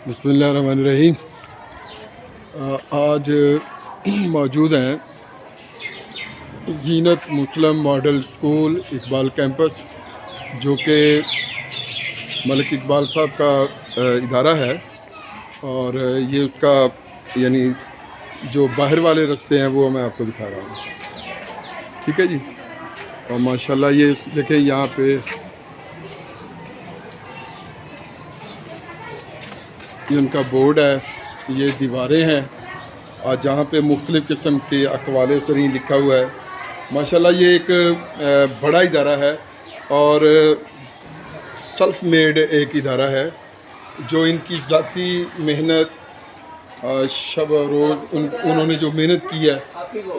बिस्मिल्लाहिर्रहमानिर्रहीम। आज मौजूद हैं ज़ीनत मुस्लिम मॉडल स्कूल इकबाल कैंपस, जो कि मलिक इकबाल साहब का इदारा है। और ये उसका यानी जो बाहर वाले रास्ते हैं वो मैं आपको दिखा रहा हूँ। ठीक है जी। और माशाल्लाह ये देखें, यहाँ पे ये उनका बोर्ड है, ये दीवारें हैं और जहाँ पे मुख्तलिफ़ किस्म के अक़वाल तरीन लिखा हुआ है। माशाल्लाह ये एक बड़ा इदारा है और सेल्फ मेड एक इदारा है, जो इनकी ज़ाती मेहनत शब रोज़ उन्होंने जो मेहनत की है,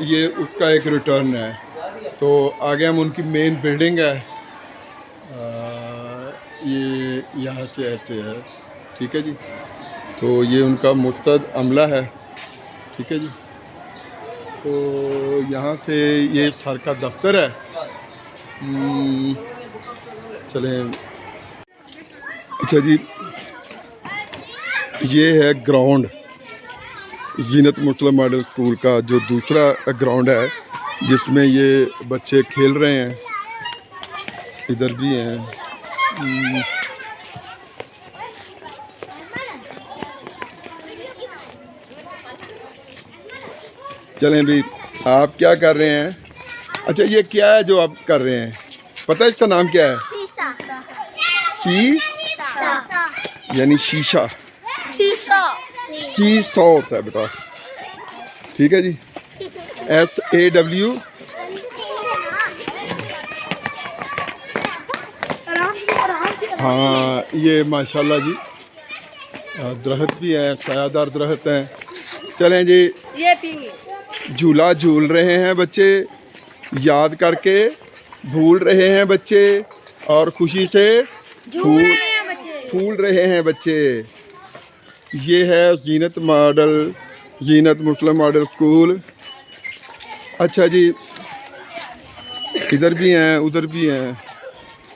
ये उसका एक रिटर्न है। तो आगे हम उनकी मेन बिल्डिंग है, ये यहाँ से ऐसे है। ठीक है जी। तो ये उनका मुस्तद अमला है। ठीक है जी। तो यहाँ से ये सर का दफ्तर है। चलें। अच्छा जी, ये है ग्राउंड ज़ीनत मुस्लिम मॉडल स्कूल का, जो दूसरा ग्राउंड है जिसमें ये बच्चे खेल रहे हैं। इधर भी हैं। चलें भी, आप क्या कर रहे हैं? अच्छा, ये क्या है जो आप कर रहे हैं? पता है इसका नाम क्या है? शीशा। यानी शीशा। सी100 होता है बेटा। ठीक है जी। SAW। हाँ, ये माशाल्लाह जी दरख्त भी हैं, सायादार दरख्त हैं। चलें जी, झूला झूल रहे हैं बच्चे, याद करके भूल रहे हैं बच्चे, और खुशी से फूल रहे हैं बच्चे। ये है ज़ीनत मुस्लिम मॉडल स्कूल। अच्छा जी, इधर भी हैं, उधर भी हैं।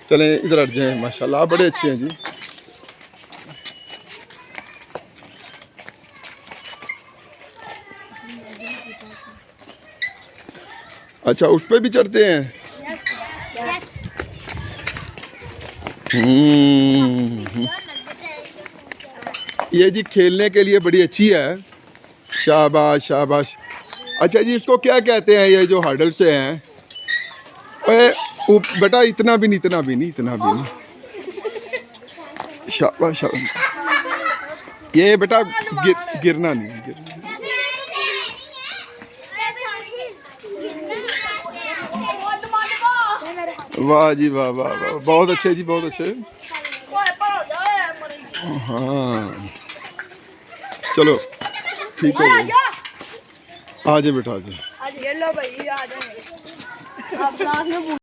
चलें इधर हट जाएं। माशाल्लाह बड़े अच्छे हैं जी। अच्छा, उस पे भी चढ़ते हैं? ये जी खेलने के लिए बड़ी अच्छी है। शाबाश शाबाश। अच्छा जी, इसको क्या कहते हैं ये जो हर्डल से हैं? बेटा इतना भी नहीं, इतना भी नहीं, इतना भी नहीं। शाबाश शाबाश। ये बेटा गिरना नहीं, गिरना। वाह जी वाह वाह वाह, बहुत अच्छे जी, बहुत अच्छे। हाँ चलो ठीक है। आ जाए बेटा, आ जाए।